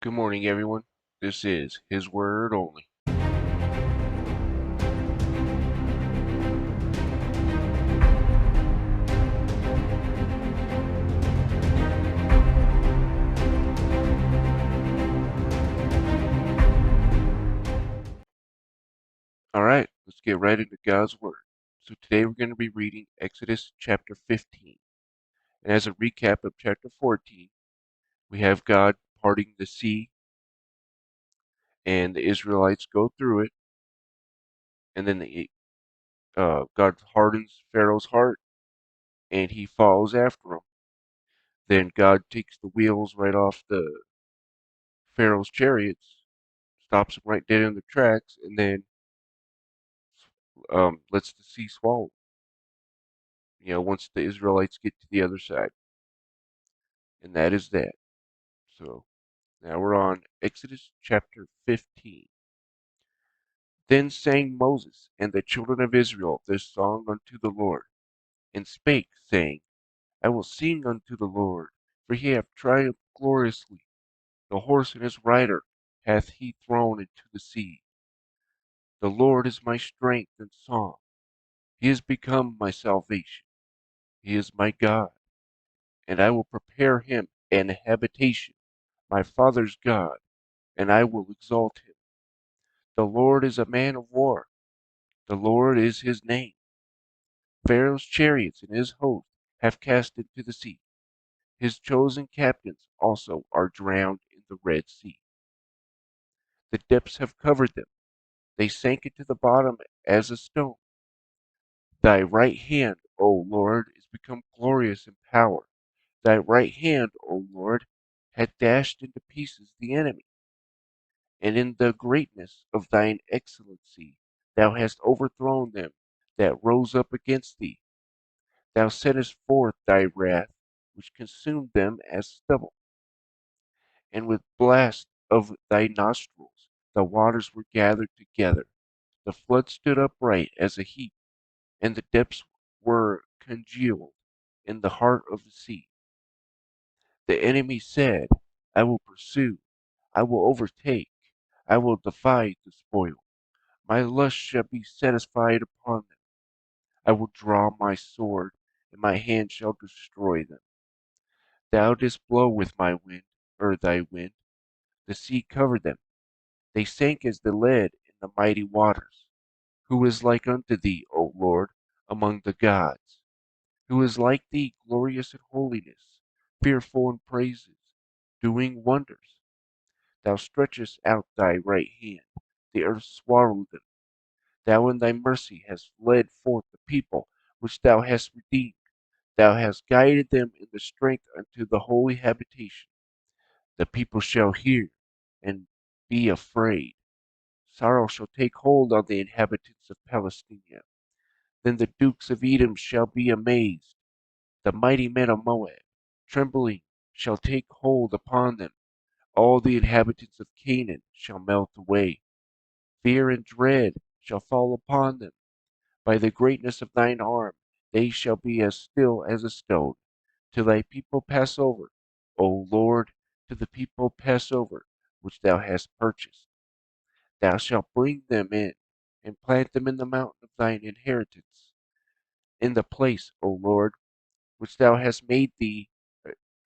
Good morning, everyone. This is His Word Only. All right, let's get right into God's Word. So today we're going to be reading Exodus chapter 15. And as a recap of chapter 14, we have God parting the sea, and the Israelites go through it, and then God hardens Pharaoh's heart, and he follows after them. Then God takes the wheels right off the Pharaoh's chariots, stops them right dead in their tracks, and then lets the sea swallow. Once the Israelites get to the other side. And that is that. So now we're on Exodus chapter 15. Then sang Moses and the children of Israel this song unto the Lord, and spake, saying, I will sing unto the Lord, for he hath triumphed gloriously. The horse and his rider hath he thrown into the sea. The Lord is my strength and song. He is become my salvation. He is my God, and I will prepare him an habitation, my father's God, and I will exalt him. The Lord is a man of war. The Lord is his name. Pharaoh's chariots and his host have cast into the sea. His chosen captains also are drowned in the Red Sea. The depths have covered them. They sank into the bottom as a stone. Thy right hand, O Lord, is become glorious in power. Thy right hand, O Lord, hath dashed into pieces the enemy. And in the greatness of thine excellency thou hast overthrown them that rose up against thee. Thou settest forth thy wrath, which consumed them as stubble. And with blast of thy nostrils the waters were gathered together. The flood stood upright as a heap, and the depths were congealed in the heart of the sea. The enemy said, I will pursue, I will overtake, I will divide the spoil. My lust shall be satisfied upon them. I will draw my sword, and my hand shall destroy them. Thou didst blow with my wind, or thy wind. The sea covered them. They sank as the lead in the mighty waters. Who is like unto thee, O Lord, among the gods? Who is like thee, glorious in holiness, fearful in praises, doing wonders? Thou stretchest out thy right hand, the earth swallowed them. Thou in thy mercy hast led forth the people which thou hast redeemed. Thou hast guided them in the strength unto the holy habitation. The people shall hear and be afraid. Sorrow shall take hold on the inhabitants of Palestine. Then the dukes of Edom shall be amazed. The mighty men of Moab, trembling, shall take hold upon them. All the inhabitants of Canaan shall melt away. Fear and dread shall fall upon them. By the greatness of thine arm they shall be as still as a stone, till thy people pass over. O Lord, to the people pass over, which thou hast purchased. Thou shalt bring them in, and plant them in the mountain of thine inheritance, in the place, O Lord, which thou hast made thee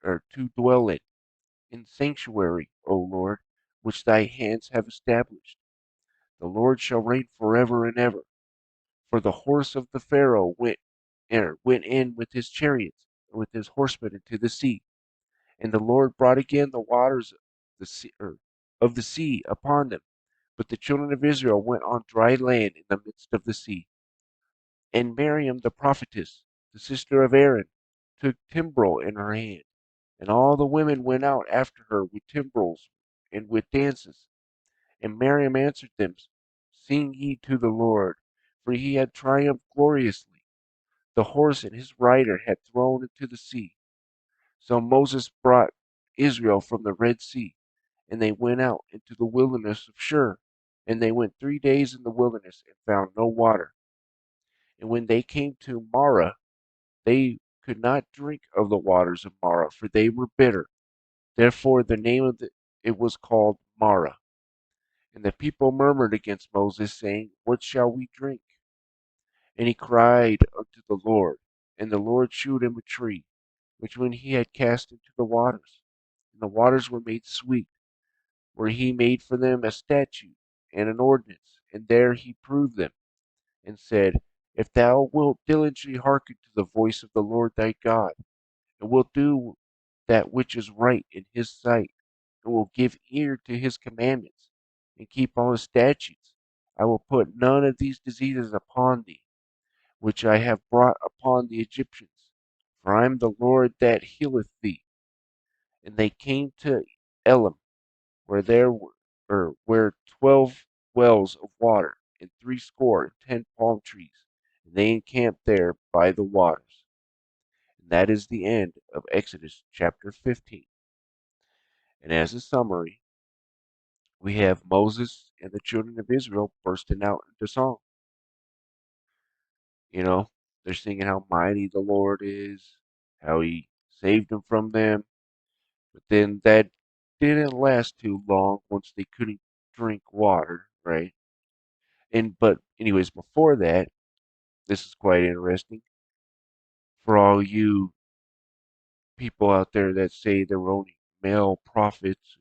to dwell in sanctuary, O Lord, which thy hands have established. The Lord shall reign forever and ever. For the horse of the Pharaoh went in with his chariots and with his horsemen into the sea. And the Lord brought again the waters of the sea upon them. But the children of Israel went on dry land in the midst of the sea. And Mariam the Prophetess, the sister of Aaron, took timbrel in her hand. And all the women went out after her with timbrels and with dances. And Mariam answered them, Sing ye to the Lord, for he had triumphed gloriously. The horse and his rider had thrown into the sea. So Moses brought Israel from the Red Sea, and they went out into the wilderness of Shur. And they went 3 days in the wilderness and found no water. And when they came to Marah, they could not drink of the waters of Marah, for they were bitter. Therefore the name of it was called Mara. And the people murmured against Moses, saying, What shall we drink? And he cried unto the Lord, and the Lord shewed him a tree, which when he had cast into the waters, and the waters were made sweet, where he made for them a statute and an ordinance, and there he proved them, and said, If thou wilt diligently hearken to the voice of the Lord thy God, and wilt do that which is right in his sight, and will give ear to his commandments, and keep all his statutes, I will put none of these diseases upon thee, which I have brought upon the Egyptians, for I am the Lord that healeth thee. And they came to Elim, where there were 12 wells of water, and 60 palm trees, and they encamped there by the waters. And that is the end of Exodus chapter 15. And as a summary, we have Moses and the children of Israel bursting out into song. You know, they're singing how mighty the Lord is, how he saved them from them. But then that didn't last too long once they couldn't drink water, right? But anyways, before that, this is quite interesting for all you people out there that say there were only male prophets,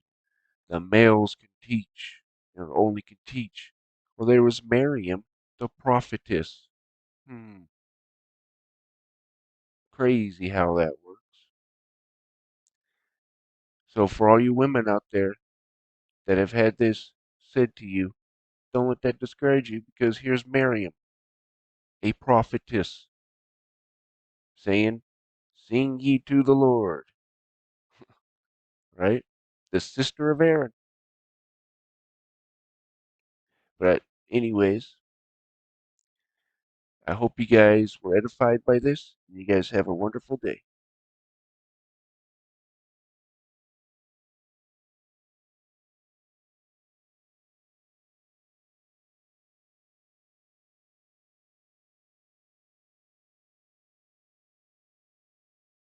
the males can teach, or only can teach. Well, there was Mariam the Prophetess. Hmm, crazy how that works. So for all you women out there that have had this said to you, don't let that discourage you because here's Mariam, a prophetess, saying, Sing ye to the Lord, right? The sister of Aaron. But anyways, I hope you guys were edified by this, and you guys have a wonderful day.